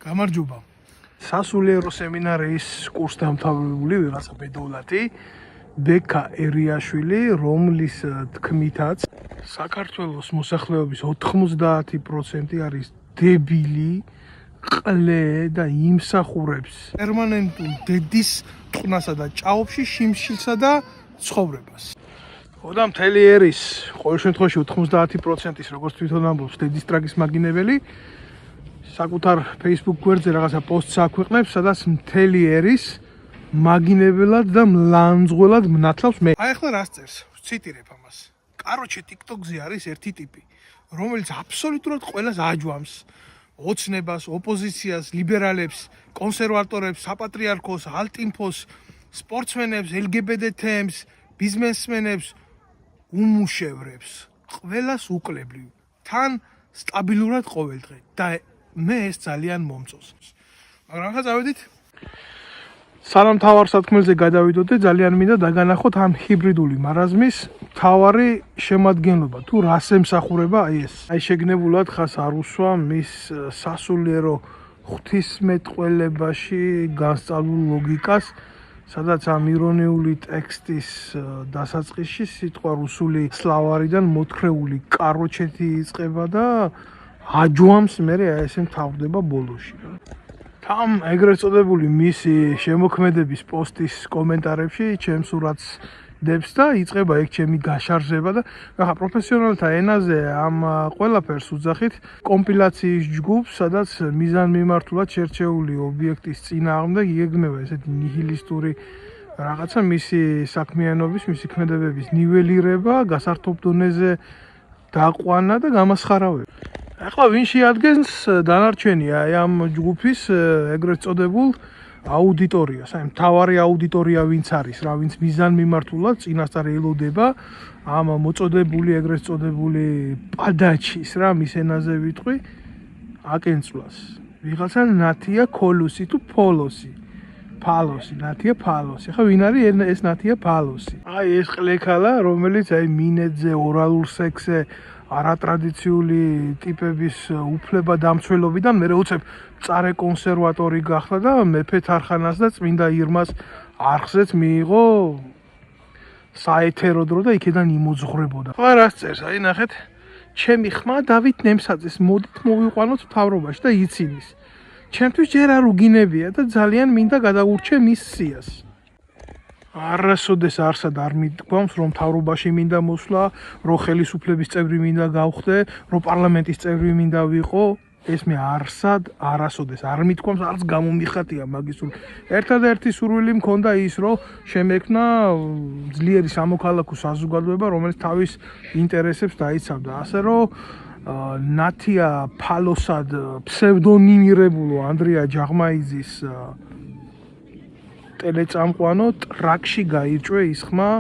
გამარჯობა. სასულიერო სემინარიის კურსდამთავრებული ვიღაცა ბედოვლატი ბექა ერიაშვილი, რომლის თქმითაც საქართველოს მოსახლეობის 90% არის დებილი, ყლე და იმსახურებს პერმანენტულ დედის ტყნასა და ჭაობში შიმშილსა და ცხოვრებას. და მთელი ერის ყოველ შემთხვევაში 90%-ის როგორც თვითონ ამბობს დედის ტრაგის მაგინებელი საკუთარ Facebook გვერდზე რაღაცა პოსტს აქვეყნებს, სადაც მთელი ერის მაგინებელად და მლანძღველად მნათლავს მე. აი ახლა რას წერს? ვციტირებ ამას. კაროჩე TikTok-ზე არის ერთი ტიპი, რომელიც აბსოლუტურად ყველას აჯვამს. ოცნებას, ოპოზიციას, ლიბერალებს, კონსერვატორებს, საპატრიარქოს, ალტინფოს, სპორტსმენებს, LGBT-ებს, ბიზნესმენებს, უმუშევრებს. ყველას უკლებლივ. თან სტაბილურად ყოველდღე და მე ეს ძალიან მომწონს. მაგრამ ახლა წავედით. სანამ თავარ სათქმელზე გადავიდოდე, ძალიან მინდა დაგანახოთ ამ ჰიბრიდული მარაზმის თავარი შემადგენლობა. თუ რას ემსახურება აი ეს. აი შეგნებულად ხას არ უსვა მის სასულიერო ღვთისმეტყველებაში განსწავლულ ლოგიკას, სადაც ამ ირონიული ტექსტის დასაწყისში სიტყვა რუსული სლავარიდან მოთხრეული კაროჩეთი იწყება და აჯვამს მე ესე მთავრდება ბოლოში. ამ ეგრეთ წოდებული მისი შემოქმედების პოსტის კომენტარებში ჩემ სურათს დებს და იწყება ეგ ჩემი გაშარჟება და ახლა პროფესიონალთა ენაზე ამ ყველაფერს უძახით კომპილაციის ჯგუფს, სადაც მიზანმიმართულად შერჩეული ობიექტის წინააღმდეგ იეგმება ესეთი ნიჰილისტური რაღაცა მისი საქმიანობის, მისი ქმედებების ნიველირება, გასართობ დონეზე დაყვანა და გამასხარავება. ახლა ვინ შეადგენს დანარჩენი აი ამ ჯგუფის ეგრეთ წოდებულ აუდიტორიას, აი მთავარი აუდიტორია ვინც არის რა, ვინც მიზანმიმართულად წინასწარ ელოდება ამ მოწოდებული ეგრეთ წოდებული პადაჩის რა, მის ენაზე ვიტყვი, აკენწვლას. ვიღაცა ნათია ქოლოსი თუ ფოლოსი. ფალოსი, ნათია ფალოსი. ახლა ვინ არის ეს ნათია ფალოსი? აი ეს ყლექალა, რომელიც აი მინედზე, ორალურ სექსზე არატრადიციული ტიპების უფლება დამცველობიდან მე უცებ წარე კონსერვატორი გახდა და მეფე თარხანას და წმინდა ირმას არხზეც მიიღო საეთერო დრო და იქიდან იმოძღვრებოდა. ახლა რას წერს? აი ნახეთ, ჩემი ხმა დავით ნემსაძეს მოდით მოვიყვანოთ მთავრობაში და იცინის. ჩემთვის ჯერ არ უგინებია და ძალიან მინდა გადაურჩე მის სიას. არასოდეს არსად არ მიდგომს, რომ მთავრობაში მინდა მოსვლა, რომ ხელისუფლების წევრი მინდა გავხდე, რომ პარლამენტის წევრი მინდა ვიყო, ეს მე არასოდეს არ მიდგომს, არც გამომიხატია მაგის სურვილი. ერთადერთი სურვილი მქონდა ის, რომ შემექმნა ძლიერი სამოქალაქო საზოგადოება, რომელიც თავის ინტერესებს დაიცავდა. ასე რომ ნათია ფალოსად ფსევდონიმირებულო ანდრია ჯაღმაიძის ტელეწამყვანო ტრაკში გაირჭვე ის ხმა,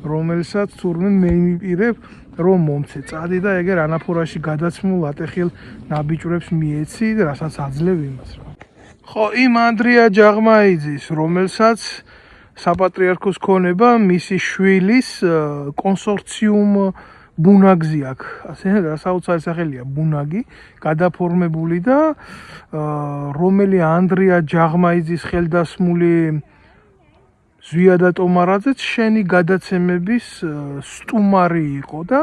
რომელსაც თურმე მე მიპირებ, რომ მომცე წადი და ეგერ ანაფორაში გადაცმულ ატეხილ ნაბიჭვრებს მიეცი, რასაც აძლევ იმას რა. ხო, იმ ანდრია ჯაღმაიძის, რომელსაც საპატრიარქოს ქონება მისი შვილის კონსორციუმ ბუნაგზი აქვს. ასე საოცარი სახელია ბუნაგი, გადაფორმებული და რომელი ანდრია ჯაღმაიძის ხელდასმული ზვიადა ტომარაძეც შენი გადაცემების სტუმარი იყო და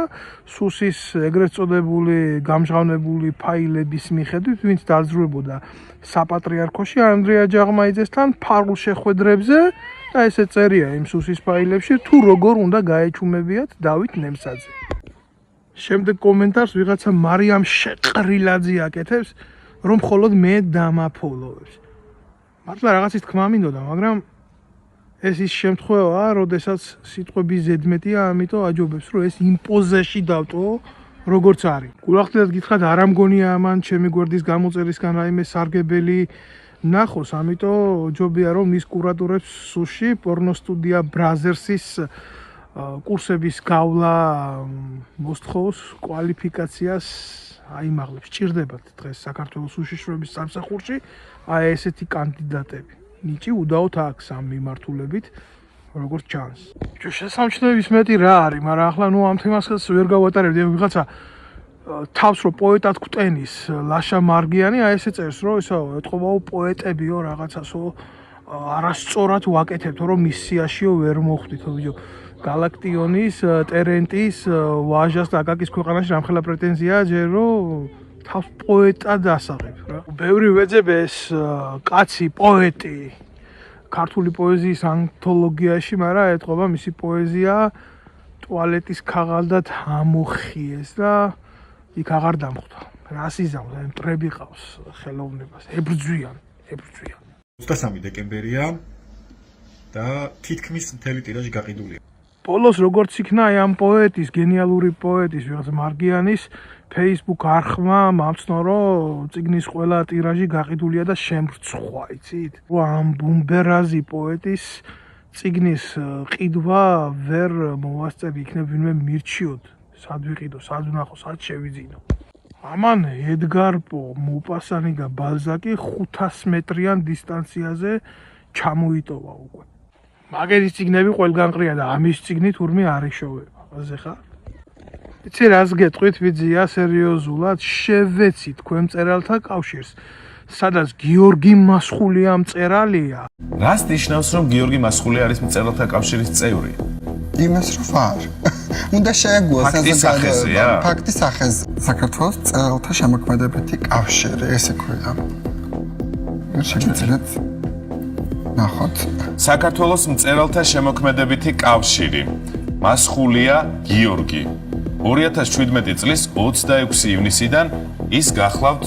სუსის ეგრეთ წოდებული გამჟღავნებული ფაილების მიხედვით, ვინც დაძრუებოდა საპატრიარქოში ანდრია ჯაღმაიძესთან ფარულ შეხვედრებზე და ესე წერია იმ სუსის ფაილებში, თუ როგორ უნდა გაეჩუმებიათ დავით ნემსაძე. შემდეგ კომენტარს ვიღაცა მარიამ შეყრილაძე აკეთებს, რომ მხოლოდ მე დამაფოლოვებს. მართლა რაღაცის თქმა მინდოდა, მაგრამ ეს ის შემთხვევაა, როდესაც სიტყვების ზედმეტია, ამიტომ აჯობებს, რომ ეს იმპოზეში დავტოვო, როგორც არის. გულახდილად გითხრათ, არ ამგონია ამან ჩემი გვერდის გამოწერისგან რაიმე სარგებელი ნახოს, ამიტომ ჯობია, რომ მის კურატორებს სუში პორნოსტუდია ბრაზერსის კურსების გავლა მოსთხოვს კვალიფიკაციას აიმაღლებს. ჭირდებათ დღეს საქართველოს უშიშროების სამსახურში აი ესეთი კანდიდატები. ნიჭი უდაოდ აქვს ამ მიმართულებით, როგორც ჩანს. შესამჩნევის მეტი რა არის, მაგრამ ახლა ამ თემასაც ვერ გავატარებდი, ვიღაცა თავს რო პოეტად გვტენის ლაშა მარგიანი, აი ესე წერს, რომ ესაო ეთყობაო პოეტებიო რაღაცასო არასწორად ვაკეთებთ, რომ მისიაშიო ვერ მოხვდითო ბიჭო. გალაქტიონის, ტერენტის, ვაჟას და აკაკის ქვეყანაში რამხელა პრეტენზიაა ჯერ რომ თავს პოეტად ასაღებ რა. ბევრი ვეძებ ეს კაცი პოეტი ქართული პოეზიის ანთოლოგიაში, მაგრამ ეთყობა მისი პოეზია ტუალეტის ქაღალდად ამოხიეს და იქ აღარ დამხვდა. რას იზამს, მტრები ყავს ხელოვნებას, ებრძვიან. 23 დეკემბერია და თითქმის მთელი ტირაჟი გაყიდულია. ბოლოს როგორც იქნა ამ პოეტის, გენიალური პოეტის, ვიღაც მარგიანის Facebook არხმა მამცნო, რომ წიგნის ყველა ტირაჟი გაყიდულია და შემრცხვა, იცით? რომ ამ ბუმბერაზი პოეტის წიგნის ყიდვა ვერ მოვასწები, იქნებ ვინმე მირჩიოდ, სად ვიყიდო, სად ვნახო, სად შევიძინო. ამან ედგარ პო, მოპასანი და ბალზაკი 500 მეტრიან დისტანციაზე ჩამოიტოვა უკვე. მაგერის წიგნები ყველგან ყრია და ამის წიგნი თურმე არ იშოვება. აზე ხარ? იცი რას გეტყვით ვიძია სერიოზულად, შევეცი თქვენ მწერალთა კავშირს, სადაც გიორგი მასხულია მწერალია. რას ნიშნავს რომ გიორგი მასხულია არის მწერალთა კავშირის წევრი? იმას რომ ვარ. უნდა შეეგუოს ფაქტის სახეზე. საქართველოს მწერალთა შემოქმედებითი კავშირი, ესე ქვია. შეგიძლიათ ნახოთ. საქართველოს მწერალთა შემოქმედებითი კავშირი. მასხულია გიორგი. 2017 წლის 26 ივნისიდან ის გახლავთ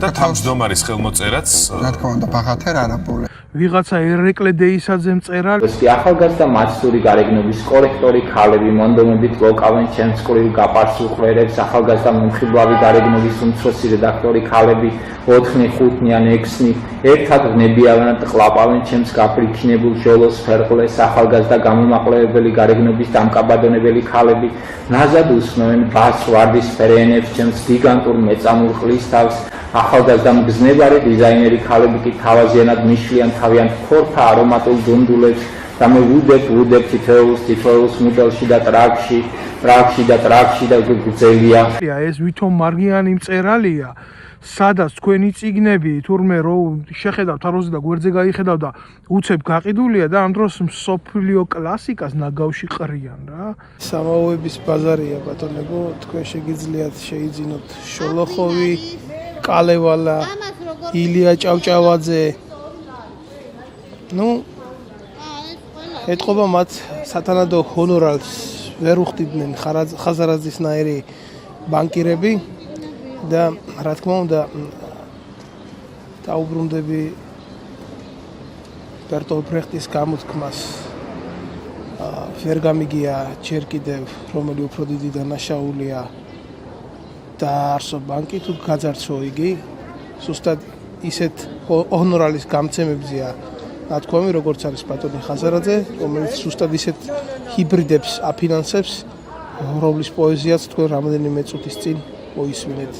და თავმჯდომარის ხელმოწერაც რა თქმა უნდა ბაღათერ არაბული. ვიღაცა ერეკლე დეისაძე მწერალი. ახალგაზრდა მაცდური გარეგნობის კორექტორი ქალები მონდომებით ლოკავენ ჩემს ყრივ გაპარსულ ხვერებს, ახალგაზრდა მომხიბლავი გარეგნობის უმცროსი რედაქტორი ქალები 4-ნი, 5-ნი ან 6-ნი ერთად ვნებიავენ და ყლაპავენ ჩემს გაფრიქინებულ ჟოლოს ფერყლეს, ახალგაზრდა გამომაყოლებელი გარეგნობის დამკაბადონებელი ქალები ნაზად უსმენ ბას ვარდის ფერენებს ჩემს გიგანტურ მეწამულ ყლის თავს, ახალგაზრდა მგზნებარე დიზაინერი ქალები კი თავაზიანად მიშლიან თავიანთ ქორფა არომატულ დუნდულებს და მე ვუდებ თითოეულს მუდელში და ტრაქში და გძელია. ეს ვითომ მარგიანი მწერალია, სადაც თქვენი წიგნები თურმე რო შეხედავთ აროზე და გვერდზე გაიხედავ და უცებ გაყიდულია და ამ დროს მსოფლიო კლასიკას ნაგავში ყრიან რა. სამაუების ბაზარია ბატონებო, თქვენ შეგიძლიათ შეიძინოთ შოლოხოვი, კალევალა, ილია ჭავჭავაძე. ეთყობა მათ სათანადო ჰონორარს ვერ უხდიდნენ ხაზარაძისნაირი ბანკირები და რა თქმა უნდა დაუბრუნდები ბერტოლდ ბრეხტის გამოთქმას ვერ გამიგია ჯერ კიდევ რომელი უფრო დიდი დანაშაულია დაარსო ბანკი თუ გაძარცვა იგი ზუსტად ისეთ ჰონორალის გამცემებზეა ნათქვამი როგორც არის ბატონი ხაზარაძე, რომელიც ზუსტად ისეთ ჰიბრიდებს აფინანსებს, რომლის პოეზიაც თქვენ რამდენიმე წუთის წინ მოისმინეთ.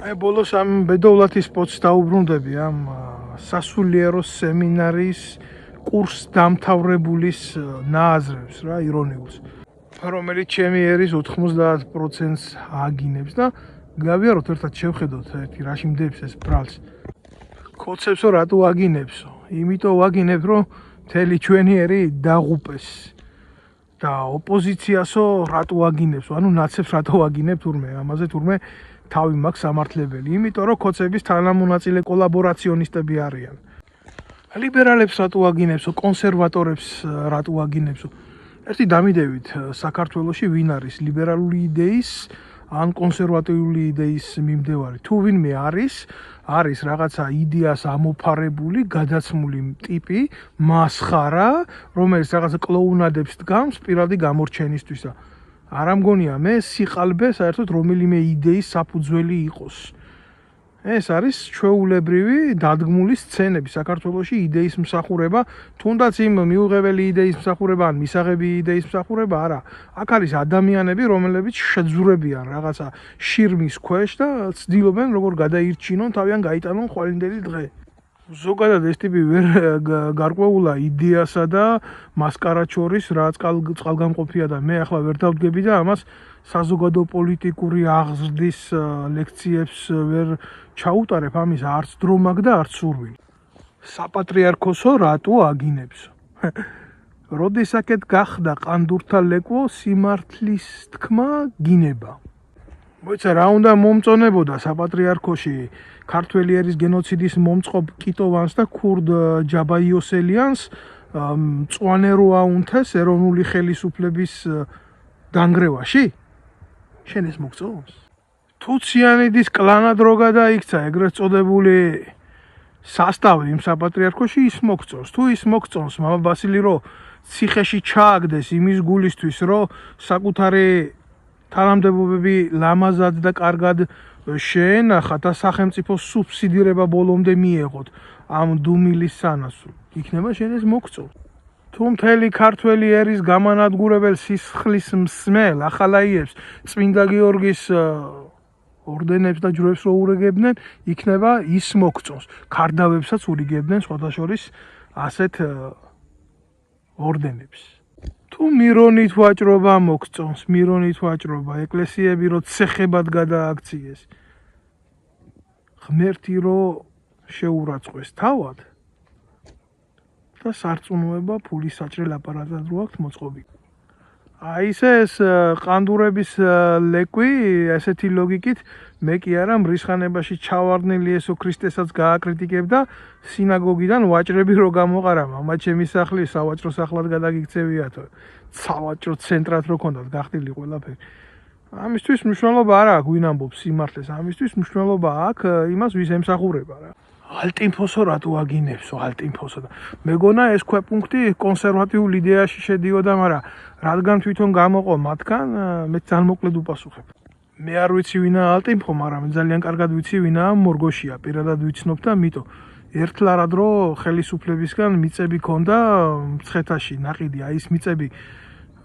აი ბოლოს ამ ბედოვლათის პოცს დაუბრუნდები ამ სასულიერო სემინარიის კურს დამთავრებულის ნააზრევს რა ირონიულს, რომელიც ჩემი ერის 90%-ს აგინებს და გავიაროთ ერთად შევხედოთ ერთი რაში მდებს ეს ბრალს. კოცებსო რატო აგინებსო? იმიტომ ვაგინებ, რომ მთელი ჩვენი ერი დაღუპეს და ოპოზიციასო რატო ვაგინებს, ანუ ნაცებს რატო ვაგინებ თურმე, ამაზე თურმე თავი მაქვს სამართლებელი, იმიტომ რომ კოცების თანამონაწილე კოლაბორაციონისტები არიან. ლიბერალებს რატო ვაგინებსო, კონსერვატორებს რატო ვაგინებსო? ერთი დამიდევით საქართველოში ვინ არის ლიბერალური იდეის ან კონსერვატიული იდეის მიმდევარი. თუ ვინმე არის რაღაცა იდეას ამოფარებული, გადაცმული ტიპი, მასხარა, რომელიც რაღაცა კლოუნადებს დგამს პირადი გამორჩენისთვისა. არ ამგონია მე სიყალბე საერთოდ რომელიმე იდეის საფუძველი იყოს. ეს არის ჩვეულებრივი დადგმული სცენები საქართველოში იდეის მსახურება, თუნდაც იმ მიუღებელი იდეის მსახურება ან მისაღები იდეის მსახურება არა. აქ არის ადამიანები, რომლებიც შეძურებიან რაღაცა შირმის ქვეშ და ცდილობენ როგორ გადაირჩინონ თავიანთ გაიტანონ ხვალინდელი დღე. ზოგადად ეს ტიპი ვერ გარკვეულა იდეასა და მასკარად შორის რაც წყალგამყოფია და მე ახლა ვერ დავდგები და ამას საზოგადო პოლიტიკური აღზრდის ლექციებს ვერ ჩაუტარებ, ამის არც დრო მაქვს და არც სურვილი. საპატრიარქოსო რატო აგინებსო? როდესაკეთ გახდა ყანდურთა ლეკვო სიმართლის თქმა გინება. მოიცა რა უნდა მომწონებოდა საპატრიარქოში ქართველი ერის გენოციდის მომწყობ კიტოვანს და ქურდ ჯაბაიოსელიანს მწვანე რო აუნთეს ეროვნული ხელისუფლების დანგრევაში? შენ ეს მოგწონს? თუ ციანიდის კლანად რო გადაიქცა ეგრეთ წოდებული სასტავი იმ საპატრიარქოში ის მოგწონს. თუ ის მოგწონს მამა ბასილი რო ციხეში ჩააგდეს იმის გულისთვის რომ საკუთარი თანამდებობები ლამაზად და კარგად შეენახა და სახელმწიფო სუბსიდირება ბოლომდე მიეღოთ ამ დუმილის სანაცვლოდ, იქნება შენ ეს მოგწონს. თუ მთელი ქართველი ერის გამანადგურებელ სისხლის მსმელ ახალაიებს წმინდა გიორგის ორდენებს და ჯვრებს რო ურიგებდნენ, იქნება ის მოგწონს. ქარდავებსაც ურიგებდნენ სხვადასხვა ასეთ ორდენებს. თუ მირონით ვაჭრობა მოგწონს, მირონით ვაჭრობა, ეკლესიები რო ცეხებად გადააქციეს. ღმერთი რო შეურაცხყვეს თავად და სარწმუნოება ფულის საჭრელ აპარატად რო აქვთ მოწყობილი. აი ეს ყანდურების ლეკვი ესეთი ლოგიკით მე კი არა მრისხანებაში ჩავარდნილი ესო ქრისტესაც გააკრიტიკებდა სინაგოგიდან ვაჭრები რო გამოყარა მამა ჩემი სახლი სავაჭრო სახლად გადაგიქცევიათო სავაჭრო ცენტრად რო ქონდათ გახდილი ყველაფერი ამისთვის მნიშვნელობა არ აქვს ვინ ამბობს სიმართლეს ამისთვის მნიშვნელობა აქვს იმას ვის ემსახურება რა ალტინფოსო რატო აგინებსო ალტინფოსო და მეგონა ეს ქვეპუნქტი კონსერვატიულ იდეაში შედიოდა მაგრამ რადგან თვითონ გამოყო მათგან მე ძალიან მოკლედ უპასუხებ მე არ ვიცი ვინაა ალტინფო მაგრამ ძალიან კარგად ვიცი ვინაა მორგოშია პირადად ვიცნობ და მითო ერთლარად რო ხელისუფლებისგან მიწები ქონდა მცხეთაში ნაყიდი აი ეს მიწები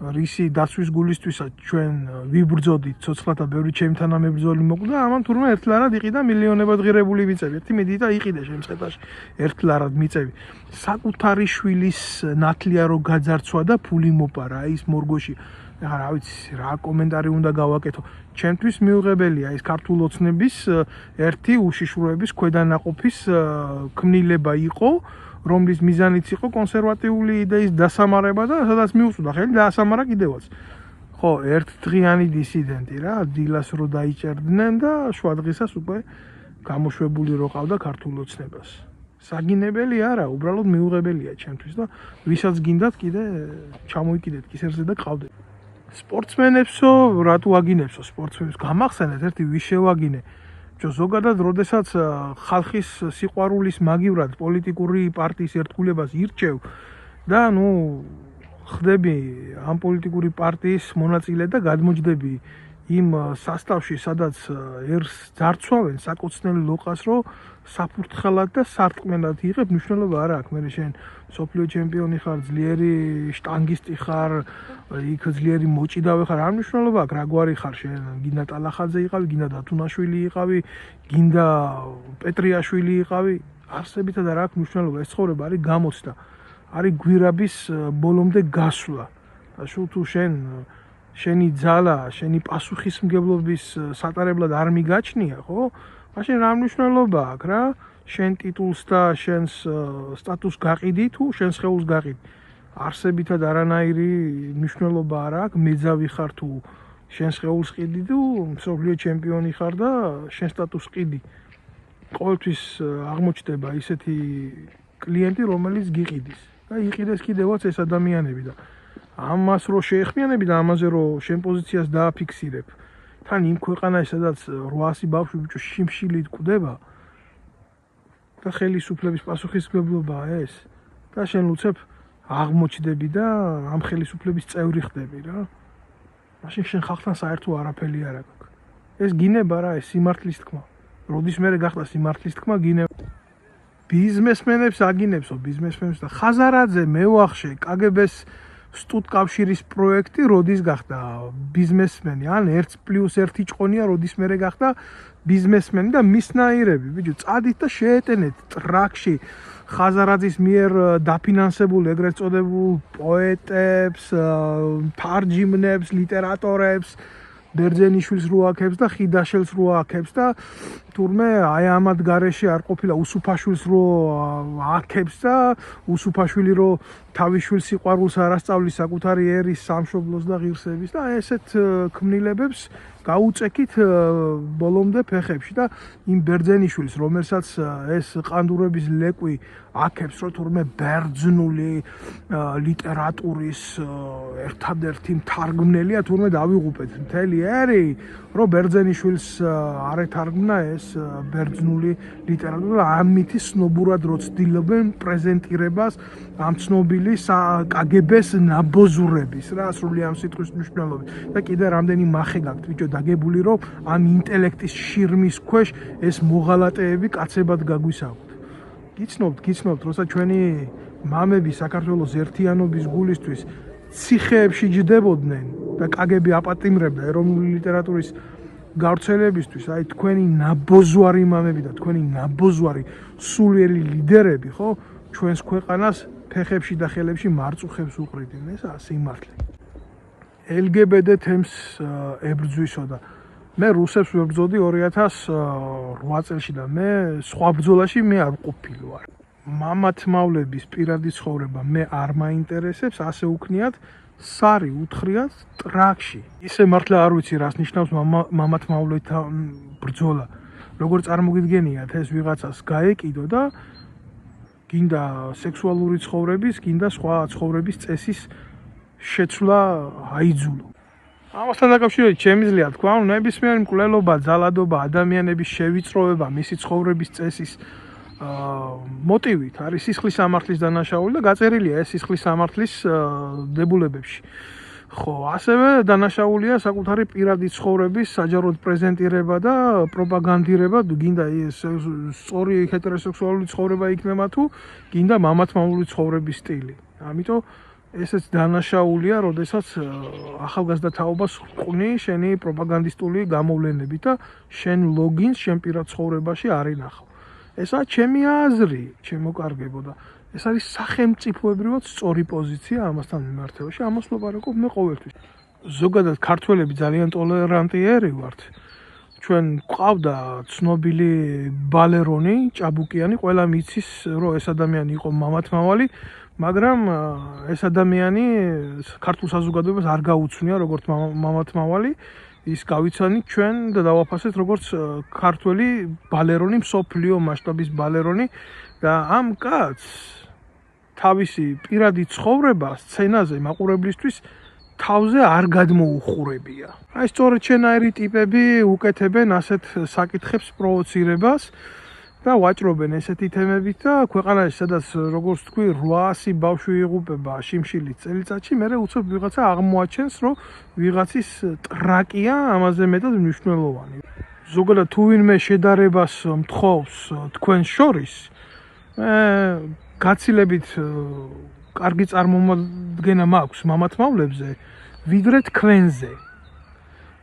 რისი დაცვის გულისთვისაც ჩვენ ვიბრძოდით ცოცხლათა ბევრი ჩემი თანამებრძოლი მოკვდა ამან თურმე ერთლარად იყიდა მილიონებად ღირებული მიწები ერთი მიდი და იყიდა შემცხეთაში ერთლარად მიწები საკუთარი შვილის ნათლია რო გაძარცვა და ფული მოპარა აი ეს მორგოში ახლა რა ვიცი რა კომენტარი უნდა გავაკეთო ჩემთვის მიუღებელია ეს ქართულ ოცნების ერთი უშიშროების ქვედანაყოფის ქმნილება იყო რომლის მიზანიც იყო კონსერვატიული იდეის დასამარება და სადაც მიუწვდა ხელი დაასამარა კიდევაც. ხო, ერთდღიანი დისიდენტი რა, დილას რო დაიჭერდნენ და შუადღისას უკვე გამოშვებული რო ყავდა ქართულ ოცნებას. საგინებელი არა, უბრალოდ მიუღებელია ჩემთვის და ვისაც გინდათ კიდე ჩამოიკიდეთ კისერზე და ყავდეთ. სპორტსმენებსო, რატო აგინებსო სპორტსმენებს? გამახსენეთ ერთი ვის შევაგინე. ზოგადად, როდესაც ხალხის სიყვარულის მაგივრად პოლიტიკური პარტიის ერთგულებას ირჩევ და ხდები ამ პოლიტიკური პარტიის მონაწილე და გადმოჯდები იმ სასტავში, სადაც ერს ძარცვავენ საკოცნელ ლოყას, რომ საფურთხელად და სარწმენად იღებ, მნიშვნელობა არ აქვს. მე შენ სოფლიო ჩემპიონი ხარ, ძლიერი შტანგისტი ხარ, იქ ძლიერი მოჭიდავე ხარ, არ მნიშვნელობა აქვს, რა გვარი ხარ შენ, გინდა ტალახაძე იყავი, გინდა დათუნაშვილი იყავი, გინდა პეტრიაშვილი იყავი, არსებითად არ აქვს მნიშვნელობა. ეს ცხოვრება არის გამოცდა, არის გვირაბის ბოლომდე გასვლა. და სულ თუ შენი ძალა, შენი პასუხისმგებლობის სატარებლად არ მიგაჩნია, ხო? მაშინ რა მნიშვნელობა აქვს რა? შენ ტიტულს და შენს სტატუსს გაყიდი თუ შენს ხეულს გაყიდი. არსებითად არანაირი მნიშვნელობა არ აქვს, მეძავი ხარ თუ შენს ხეულს ყიდი თუ მსოფლიო ჩემპიონი ხარ და შენ სტატუსს ყიდი. ყოველთვის აღმოჩნდება ისეთი კლიენტი, რომელიც გიყიდის. და იყიდეს კიდევაც ეს ადამიანები და ამას რო შეეხმიანები და ამაზე რო შენ პოზიციას დააფიქსირებ. თან იმ ქვეყანაში, სადაც 800 ბავშვი ბიჭო შიმშილით კვდება და ხელისუფლების პასუხისმგებლობაა ეს. და შენ უცებ აღმოჩნდები და ამ ხელისუფლების წევრი ხდები რა. მაშინ შენ ხალხთან საერთო არაფერი არ აქვს. ეს გინება რა, ეს სიმართლის თქმა. როდის მე გახდა სიმართლის თქმა გინება. ბიზნესმენებს აგინებსო, ბიზნესმენებს და ხაზარაძე, მევახშე, კგბ-ს სტუდკავშირის პროექტი როდის გახდა ბიზნესმენი, ან 1+1 ჭყონია როდის მერე გახდა ბიზნესმენი და მისნაირები, ბიჭო, წადით და შეეტენეთ ტრაქში ხაზარაძის მიერ დაფინანსებულ ეგრეთ წოდებულ პოეტებს, თარჯიმნებს, ლიტერატორებს, ბერძენიშვილს რო აქებს და ხიდაშელს რო აქებს და თურმე აი ამად გარეშე არ ყოფილა უსუფაშვილს რო აქებს და უსუფაშვილი რო თავის შვილს სიყვარულს არ ასწავლის საკუთარი ერის სამშობლოს და ღირსების და ესეთ ქმნილებებს გაუწექით ბოლომდე ფეხებში და იმ ბერძენიშვილს რომელსაც ეს ყანდურების ლეკვი აქებს რომ თურმე ბერძნული ლიტერატურის ერთადერთი მთარგმნელია თურმე დავიღუპეთ მთელი ერი რომ ბერძენიშვილს არ ეთარგმნა ეს ბერძნული ლიტერატურა ამითი სნობურად რო ცდილობენ პრეზენტირებას ამ ცნობილი კგბ-ს ნაბოზურების რა სრული ამ სიტყვის მნიშვნელობით და კიდე რამდენი მახე გაქვთ ბიჭო დაგებული რომ ამ ინტელექტის შირმის ქვეშ ეს მოღალატეები კაცებად გაგვისაუბროთ გიცნობთ როცა ჩვენი მამები საქართველოს ერთიანობის გულისთვის ციხეებში ჯდებოდნენ და კგბ აპატიმრებდა ეროვნული ლიტერატურის გავრცელებისთვის აი თქვენი ნაბოზვარი მამები და თქვენი ნაბოზვარი სულიერი ლიდერები ხო ჩვენს ქვეყანას ფეხებში და ხელებში მარწუხებს უყრიდნენ ესაა სიმართლე LGBT თემს ებრძვისო და მე რუსებს ვებრძოდი 2008 წელში და მე სხვა ბრძოლაში მე არ ვყოფილი ვარ მამათმავლების პირადი ცხოვრება მე არ მაინტერესებს ასე უქნიათ სარი უთხრიათ ტრაქში ისე მართლა არ ვიცი რას ნიშნავს მამათმავლეთა ბრძოლა როგორ წარმოგიდგენიათ ეს ვიღაცას გაეკიდო და გინდა სექსუალური ცხოვრების გინდა სხვა ცხოვრების წესის შეცვლა აიძულო ამასთან დაკავშირებით შემიძლია თქვა რომ ნებისმიერი მკვლელობა ძალადობა ადამიანების შევიწროვება მისი ცხოვრების წესის მოტივით არის სისხლის სამართლის დანაშაული და გაწერილია ეს სისხლის სამართლის დებულებებში. ხო, ასევე დანაშაულია საკუთარი პირადი ცხოვრების საჯაროდ პრეზენტირება და პროპაგანდირება, გინდა ეს სწორი ჰეტეროსექსუალური ცხოვრება იქნება თუ გინდა მამათმავლური ცხოვრების სტილი. ამიტომ ესეც დანაშაულია, როდესაც ახალგაზრდა თაობას ყვნი შენი პროპაგანდისტული გამოვლენებით და შენ ლოგინს შენ პირად ცხოვრებაში არ ინახავ. ესაა ჩემი აზრი, ჩემო კარგებო და ეს არის სახელმწიფოებრივად სწორი პოზიცია ამასთან მიმართებაში, ამას ვლაპარაკობ მე ყოველთვის. ზოგადად ქართველები ძალიან ტოლერანტიერი ვართ. ჩვენ გვყავდა ცნობილი ბალერონი, ჭაბუკიანი, ყველა მიცის, რომ ეს ადამიანი იყო მამათმავალი, მაგრამ ეს ადამიანი ქართულ საზოგადოებას არ გაუცნია როგორც მამათმავალი. ის გავიცანით ჩვენ და დავაფასეთ როგორც ქართველი ბალერონი, მსოფლიო მასშტაბის ბალერონი და ამ კაცს თავისი პირადი ცხოვრება სცენაზე მაყურებლისთვის თავზე არ გადმოუხურებია. აი სწორედ შენაირი ტიპები უკეთებენ ასეთ საკითხებს პროვოცირებას და ვაჭრობენ ესეთი თემებით და ქვეყანაში სადაც როგორც თქვი 800 ბავშვი იღუპება შიმშილით წელიწადში, მერე უცებ ვიღაცა აღმოაჩენს, რომ ვიღაცის ტრაკია ამაზე მეტად მნიშვნელოვანი. ზოგადად თუ ვინმე შედარებას მთხოვს თქვენ შორის, გაცილებით კარგი წარმომადგენა მაქვს მამათმავლებზე, ვიდრე თქვენზე.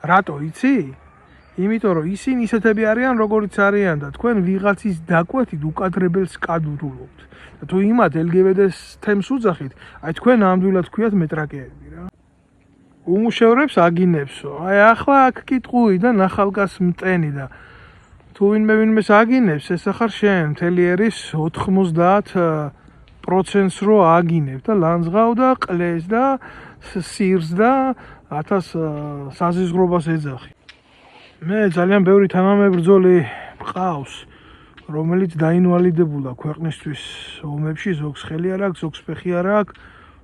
რატო იცი? იმიტომ რომ ისინი ისეთები არიან, როგორიც არიან და თქვენ ვიღაცის დაკვეთით უკადრებელს კადრულობთ. და თუ იმათ LGBT-ს თემს უძახით, აი თქვენ ამდვილად თქვიათ მეტრაკეები რა. უმუშევრებს აგინებსო. აი ახლა აქ კიტყვი და ნახალგას მტენი და თუ ვინმეს აგინებს, ეს ახარ შენ მთელი ერის 90% რო აგინებ და ლანძღავ და ყლეს და სირს და 1000 საზიზღრობას ეძახი. მე ძალიან ბევრი თანამებრძოლი მყავს, რომელიც დაინვალიდებულა ქვეყნისთვის ომებში, ზოგს ხელი არ აქვს, ზოგს ფეხი არ აქვს,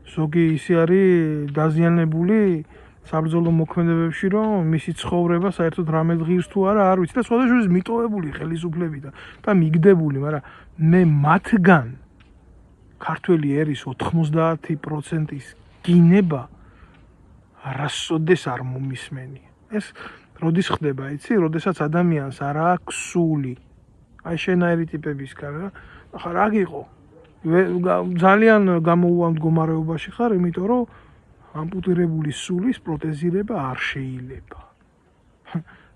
ზოგი ისე არის დაზიანებული საბრძოლო მოქმედებებში, რომ მისი ცხოვრება საერთოდ რამე ღირს თუ არა, არ ვიცი და სხვადასხვა მიტოვებული ხელისუფლები და მიგდებული, მაგრამ მე მათგან ქართველი ერის 90%-ის გინება არასოდეს არ მომისმენია. ეს როდის ხდება, იცი? როდესაც ადამიანს არ აქვს სული. აი შენაირი ტიპებისგან რა. ახლა რა გიყო? ძალიან გამოუვა მდგომარეობაში ხარ, იმიტომ რომ ამპუტირებული სულის პროტეზირება არ შეიძლება.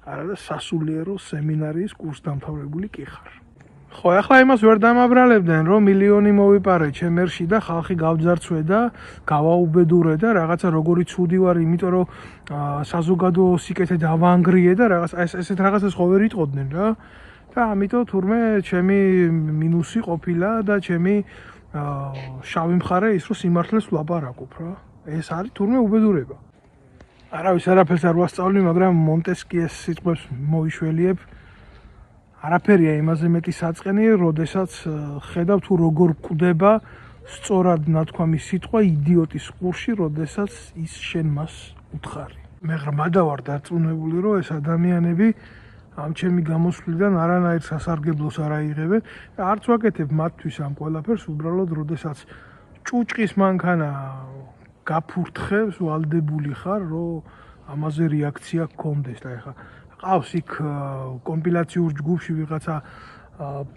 არა და სასულიერო სემინარიის კურსდამთავრებული კი ხარ. ხო, ახლა იმას ვერ დამაბრალებდნენ, რომ მილიონი მოვიპარე ჩემერში და ხალხი გავძარცვე და გავაუბედურე და რაღაცა როგორი ცუდი ვარ, იმიტომ რომ საზოგადო სიკეთე დავანგრიე და რაღაც ესეთ რაღაცას ხო ვერ იტყოდნენ რა. და ამიტომ თურმე ჩემი მინუსი ყოფილა და ჩემი შავი მხარე ის რომ სიმართლეს ვლაპარაკობ რა. ეს არის თურმე უბედურება. არავის არაფერს არ ვასწავლი, მაგრამ მონტესკიეს სიტყვებს მოიშველიებ. არაფერია იმაზე მეტი საწყენი, როდესაც ხედავ თუ როგორ კვდება სწორად ნათქვამი სიტყვა იდიოტის ყურში, როდესაც ის შენ მას უთხარი. მე ღრმადა ვარ დარწმუნებული, რომ ეს ადამიანები ამ ჩემი გამოსვლიდან არანაირ სასარგებლოს არ აიღებენ და არც ვაკეთებ მათთვის ამ ყველაფერს, უბრალოდ როდესაც ჭუჭყის მანქანა გაფურთხებს, ვალდებული ხარ, რომ ამაზე რეაქცია გქონდეს და ეხლა ყავს იქ კომპილაციურ ჯგუფში ვიღაცა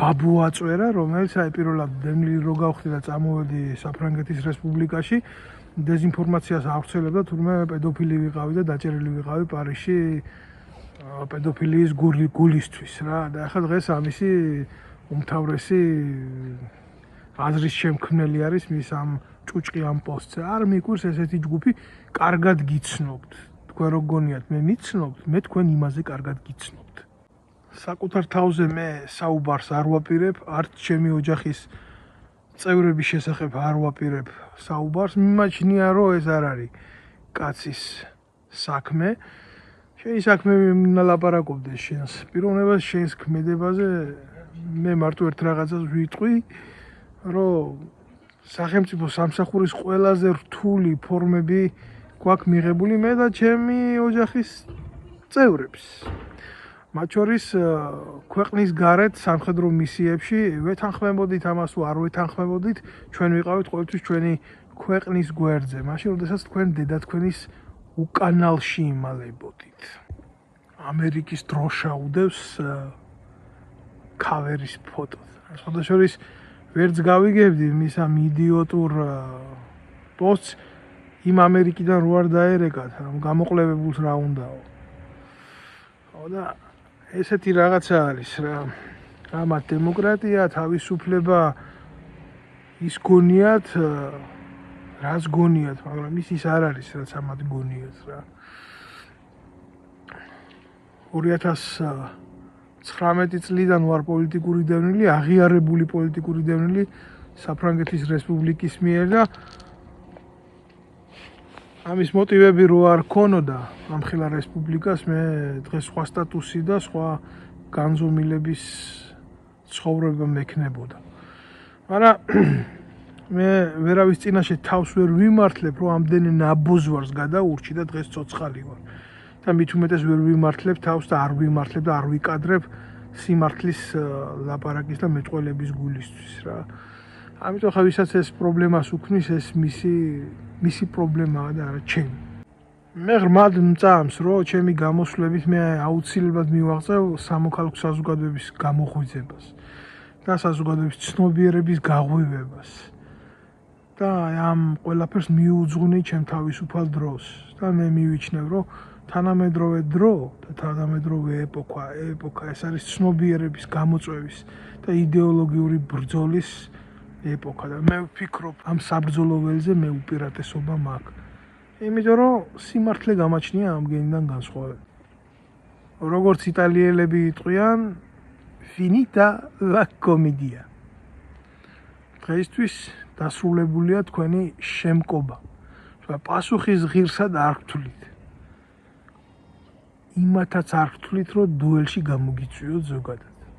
ბაბუ აწვერა, რომელიც აი პირველად დემლილი რო გავხდი და წამოვედი საფრანგეთის რესპუბლიკაში, დეზინფორმაციას ავრცელებდა, თურმე პედოფილი ვიყავი და დაჭერილი ვიყავი პარიზში პედოფილიის გულისთვის რა. და ახლა დღეს ამისი უმთავრესი აზრის შემქმნელი არის მის ამ ჭუჭყი ამ პოსტზე. არ მიკვირს ესეთი ჯგუფი, კარგად გიცნობთ. თქვენ რო გონიათ მე მიცნობთ, მე თქვენ იმაზე კარგად გიცნობთ. საკუთარ თავზე მე საუბარს არ ვაპირებ, არც ჩემი ოჯახის წევრების შესახებ არ ვაპირებ საუბარს. მიმაჩნია რომ ეს არ არის კაცის საქმე. შენი საქმე მინალაპარაკობდეს შენს პიროვნებას, შენს ქმედებაზე. მე მარტო ერთ რაღაცას ვიტყვი, რომ სახელმწიფო სამსახურის ყველაზე რთული ფორმები გვაქვს მიღებული მე და ჩემი ოჯახის წევრებს. მათ შორის ქვეყნის გარეთ სამხედრო მისიებში ვეთანხმებოდით ამას თუ არ ვეთანხმებოდით, ჩვენ ვიყავით ყოველთვის ჩვენი ქვეყნის გვერდზე, მაშინ როდესაც თქვენ დედათქვენის უკანალში იმალებოდით. ამერიკის დროშა უდევს ქავერის ფოტოზე. შესაძლოა ვერც გავიგებდი მის ამ იდიოტურ პოსტს იმ ამერიკიდან რო არ დაერეკათ, რომ გამოყლებებულს რა უნდაო. ხო და ესეთი რაღაცა არის რა. ამათ დემოკრატია, თავისუფლება ის გონიათ, რაც გონიათ, მაგრამ ის არ არის, რაც ამათ გონიათ რა. 2019 წლიდან ვარ პოლიტიკური დევნილი, აღიარებული პოლიტიკური დევნილი საფრანგეთის რესპუბლიკის მიერ და ამის მოტივები რო არ ქონოდა ამხილა რესპუბლიკას, მე დღეს სხვა სტატუსი და სხვა განზომილების ცხოვრება მექნებოდა. მაგრამ მე ვერავის წინაშე თავს ვერ ვიმართლებ, რომ ამდენი ნაბოზვარს გადაურჩი და დღეს ცოცხალი ვარ. და მით უმეტეს ვერ ვიმართლებ თავს და არ ვიმართლებ და არ ვიკადრებ სიმართლის ლაპარაკის და მეწყვილების გულისთვის რა. ამიტომ ხა ვისაც ეს პრობლემას უქმნის, ეს მისი პრობლემაა და არა ჩემი. მე ღრმად მწამს, რომ ჩემი გამოსვლებით მე აუცილებლად მივაღწევ სამოქალაქო საზოგადოების გამოღვიძებას და საზოგადოების ცნობიერების გაღვივებას. და ამ ყველაფერს მიუძღვნი ჩემ თავისუფალ დროს და მე მივიჩნევ, რომ თანამედროვე დრო და თანამედროვე ეპოქა ეს არის ცნობიერების გამოწვევის და იდეოლოგიური ბრძოლის ეპოქა და მე ვფიქრობ ამ საბრძოლო ველზე მე უპირატესობა მაქვს. იმიტომ რომ სიმართლე გამაჩნია ამ გენიდან განსხვავებით. როგორც იტალიელები იტყვიან, finita la commedia. დღეისთვის დასრულებულია თქვენი შემკობა. პასუხის ღირსად არ გთვლით. იმათაც არ გთვლით, რომ დუელში გამოგიწვიოთ ზოგადად.